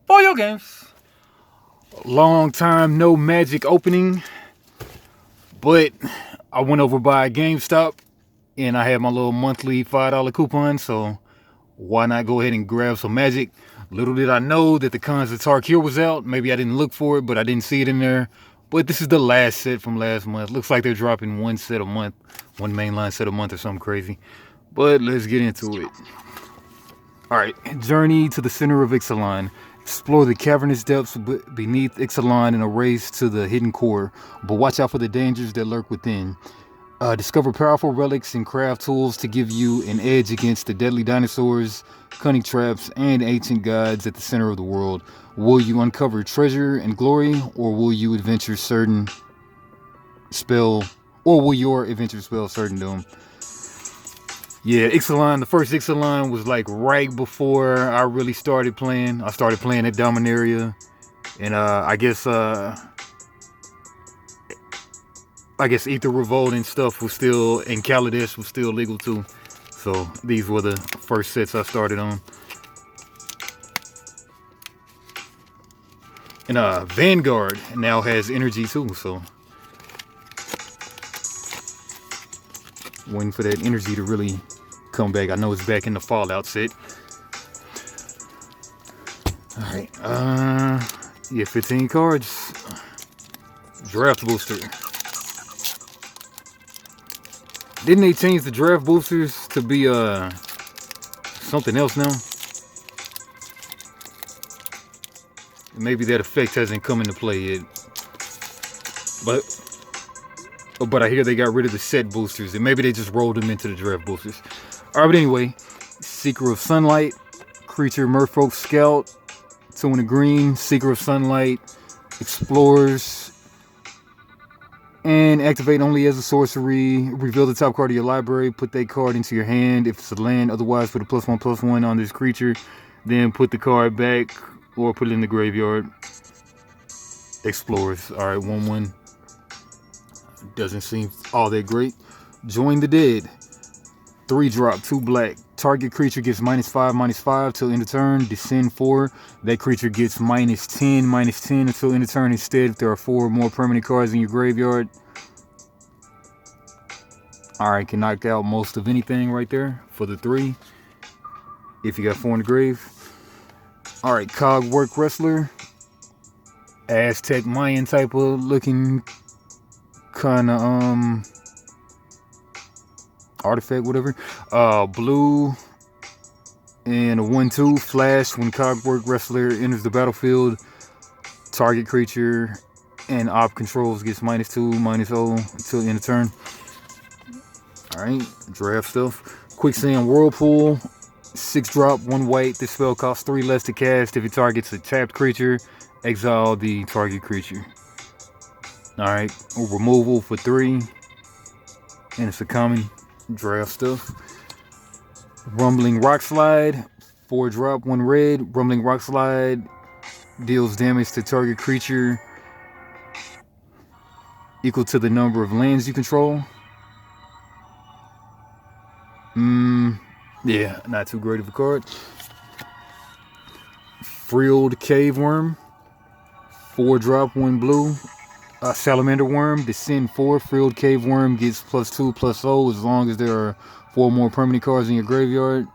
for your games. Long time no Magic opening, but I went over by GameStop and I had my little monthly $5 coupon, so why not go ahead and grab some Magic? Little did I know that the Cons of Tarkir was out. Maybe I didn't look for it, but I didn't see it in there. But this is the last set from last month. Looks like they're dropping one set a month, one mainline set a month or something crazy. But let's get into it. Alright, journey to the center of Ixalan. Explore the cavernous depths beneath Ixalan in a race to the hidden core, but watch out for the dangers that lurk within. Discover powerful relics and craft tools to give you an edge against the deadly dinosaurs, cunning traps, and ancient gods at the center of the world. Will you uncover treasure and glory, or will you adventure certain spell, or will your adventure spell certain doom? Yeah, Ixalan, the first Ixalan was like right before I really started playing. I started playing at Dominaria, and I guess Ether Revolt and stuff was still, and Kaladesh was still legal too. So these were the first sets I started on. And Vanguard now has energy too, so waiting for that energy to really come back. I know it's back in the Fallout set. Alright, yeah, 15 cards. Draft booster. Didn't they change the draft boosters to be something else now? Maybe that effect hasn't come into play yet. But I hear they got rid of the set boosters, and maybe they just rolled them into the draft boosters. Alright, but anyway, Seeker of Sunlight, creature Merfolk Scout, 2 in the green, Seeker of Sunlight, explores, and activate only as a sorcery. Reveal the top card of your library, put that card into your hand if it's a land, otherwise put a +1/+1 on this creature, then put the card back or put it in the graveyard. Explores. Alright, 1/1. Doesn't seem all that great. Join the Dead. 3-drop, 2 black. Target creature gets -5/-5 till end of turn. Descend 4. That creature gets -10/-10 until end of turn instead if there are 4 or more permanent cards in your graveyard. Alright, can knock out most of anything right there for the 3. If you got 4 in the grave. Alright, Cogwork Wrestler. Aztec Mayan type of looking kind of artifact, whatever. Blue and a 1/2 flash. When Cogwork Wrestler enters the battlefield, target creature and op controls gets -2/-0 until end of turn. Alright, draft stuff. Quicksand Whirlpool, 6-drop, 1 white. This spell costs 3 less to cast. If it targets a tapped creature, exile the target creature. Alright, removal for 3. And it's a common. Draft stuff. Rumbling Rock Slide, 4-drop, 1 red. Rumbling Rock Slide deals damage to target creature equal to the number of lands you control. Yeah, not too great of a card. Frilled Cave Worm, 4-drop, 1 blue. Salamander Worm, Descend 4. Frilled Cave Worm gets +2/+0 as long as there are 4 more permanent cards in your graveyard.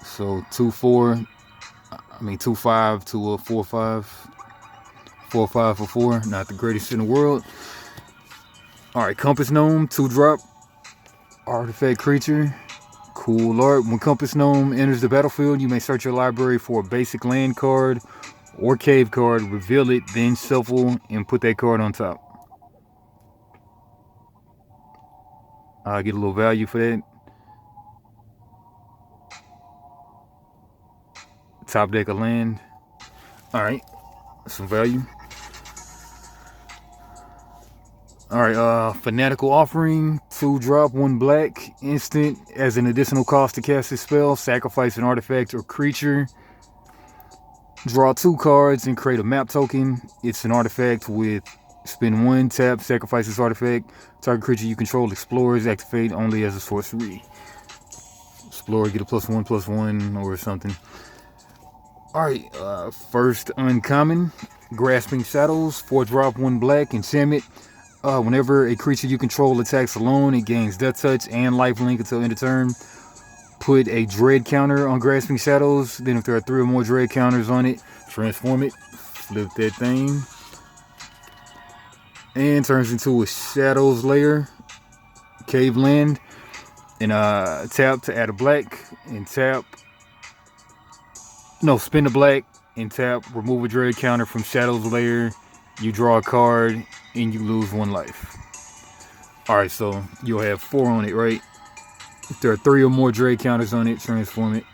So 2/5 to a 4/5. 4/5 for 4. Not the greatest in the world. Alright, Compass Gnome, 2-drop. Artifact creature. Cool art. When Compass Gnome enters the battlefield, you may search your library for a basic land card or cave card, reveal it, then shuffle and put that card on top. I'll get a little value for that. Top deck of land. Alright, some value. Alright, Fanatical Offering, 2-drop, 1 black. Instant, as an additional cost to cast this spell, sacrifice an artifact or creature. Draw 2 cards and create a map token. It's an artifact with spend 1, tap, sacrifice this artifact. Target creature you control explores, activate only as a sorcery. Explorer, get a +1/+1 or something. Alright, first uncommon. Grasping Shadows, 4-drop, 1 black, enchantment. Whenever a creature you control attacks alone, it gains Death Touch and Lifelink until end of turn. Put a Dread counter on Grasping Shadows. Then if there are 3 or more Dread counters on it, transform it. Flip that thing. And turns into a Shadows Lair. Cave land. And tap to add a black. And tap. No, spin a black. And tap. Remove a Dread counter from Shadows Lair. You draw a card. And you lose 1 life. Alright, so you'll have 4 on it, right? If there are 3 or more Dread counters on it, transform it.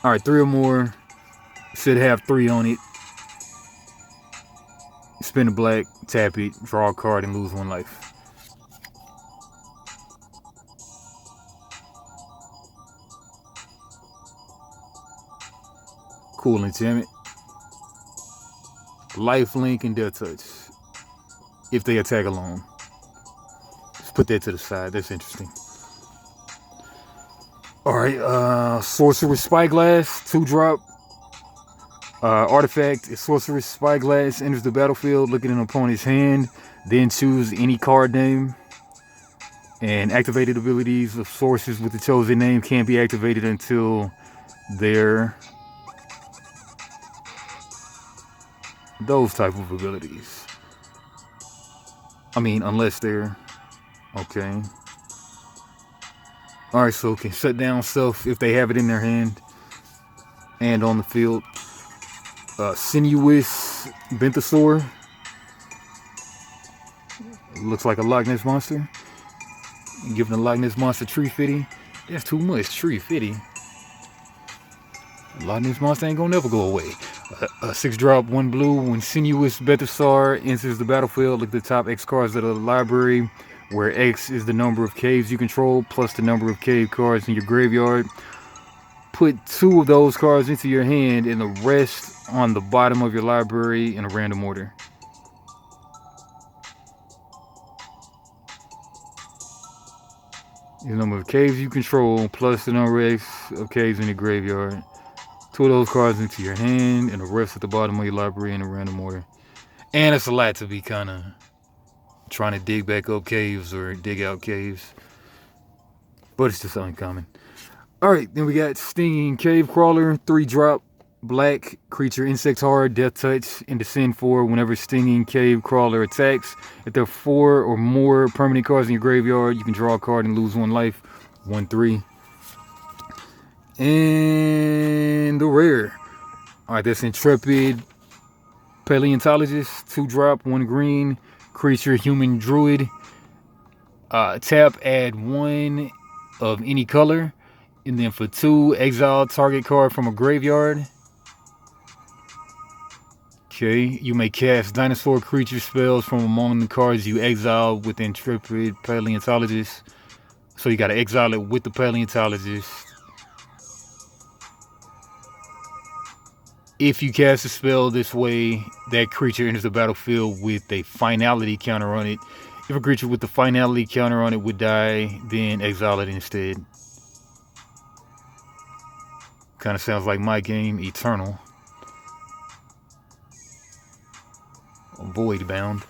Alright, 3 or more. Should have 3 on it. Spin a black, tap it, draw a card, and lose 1 life. Cool enchantment. Lifelink and Death Touch. If they attack alone. Let's put that to the side. That's interesting. Alright, Sorcerer's Spyglass, 2-drop. Artifact, Sorcerer's Spyglass enters the battlefield, look at an opponent's hand, then choose any card name. And activated abilities of sources with the chosen name can't be activated until they're those type of abilities. I mean, unless they're okay. Alright, so can shut down stuff if they have it in their hand and on the field. Sinuous Bentosaur. Looks like a Loch Ness Monster. Giving the Loch Ness Monster Tree Fitty. That's too much Tree Fitty. Loch Ness Monster ain't gonna never go away. 6-drop, 1 blue. When Sinuous Bentosaur enters the battlefield, look at the top X cards of the library, where X is the number of caves you control plus the number of cave cards in your graveyard. Put 2 of those cards into your hand and the rest on the bottom of your library in a random order. The number of caves you control plus the number X of caves in your graveyard. 2 of those cards into your hand and the rest at the bottom of your library in a random order. And it's a lot to be kind of trying to dig back up caves or dig out caves. But it's just uncommon. Alright, then we got Stinging Cave Crawler, 3-drop, black, creature, insect hard, Death Touch, and descend 4 whenever Stinging Cave Crawler attacks. If there are 4 or more permanent cards in your graveyard, you can draw a card and lose 1 life. 1/3. And the rare. Alright, that's Intrepid Paleontologist, 2-drop, 1 green, creature, human druid. Tap, add 1 of any color. And then for 2, exile target card from a graveyard. Okay, you may cast dinosaur creature spells from among the cards you exile with Intrepid Paleontologist. So you gotta exile it with the Paleontologist. If you cast a spell this way, that creature enters the battlefield with a finality counter on it. If a creature with the finality counter on it would die, then exile it instead. Kind of sounds like my game, Eternal. Void Bound.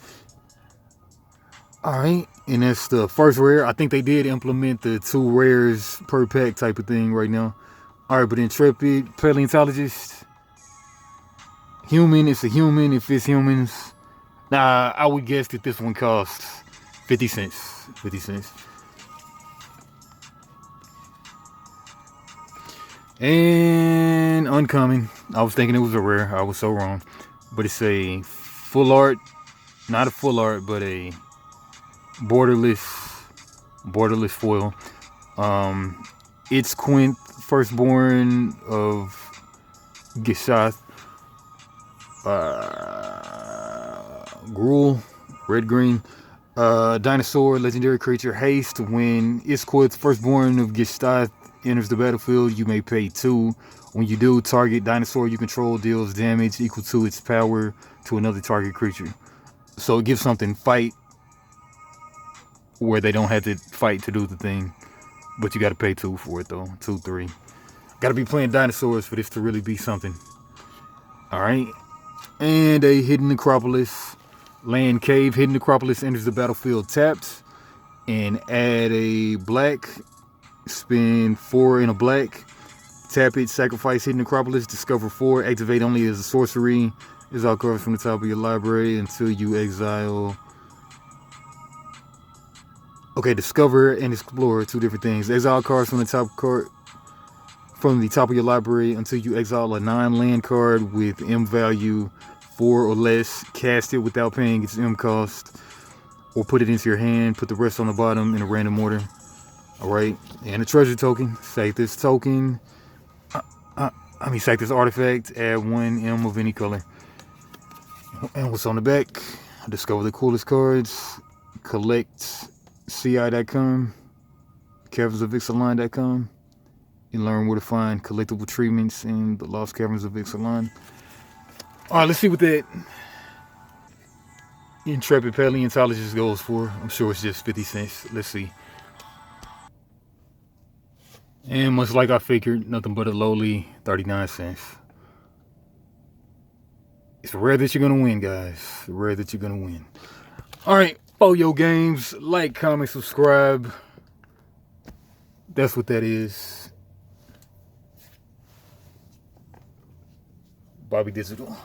Alright, and that's the first rare. I think they did implement the 2 rares per pack type of thing right now. Alright, but Intrepid Paleontologist. Human, it's a human if it's humans. Nah, I would guess that this one costs 50 cents. 50 cents. And uncommon. I was thinking it was a rare. I was so wrong. But it's a full art, not a full art, but a borderless foil. It's Quint, firstborn of Gishath. Gruul, red green. Dinosaur, legendary creature, haste. When Isquith, firstborn of Gishath, enters the battlefield, you may pay 2. When you do, target dinosaur you control deals damage equal to its power to another target creature. So it gives something fight where they don't have to fight to do the thing, but you got to pay 2 for it though. 2, 3. Gotta be playing dinosaurs for this to really be something. Alright. And a hidden necropolis. Land cave. Hidden necropolis enters the battlefield tapped. And add a black. Spend 4 in a black. Tap it, sacrifice hidden necropolis, discover 4, activate only as a sorcery. Exile cards from the top of your library until you exile. Okay, discover and explore, 2 different things. Exile cards from the top of your library until you exile a 9 land card with M value 4 or less. Cast it without paying its M cost, or put it into your hand. Put the rest on the bottom in a random order. Alright, and a treasure token. Sack this token. Sack this artifact. Add 1 M of any color. And what's on the back? Discover the coolest cards. Collect CI.com. Caverns of Ixalan.com. And learn where to find collectible treatments in the Lost Caverns of Ixalan. Alright, let's see what that intrepid paleontologist goes for. I'm sure it's just 50 cents. Let's see. And much like I figured, nothing but a lowly 39 cents. It's rare that you're going to win, guys. It's rare that you're going to win. Alright, Boyo Games. Like, comment, subscribe. That's what that is. Bobby Digital.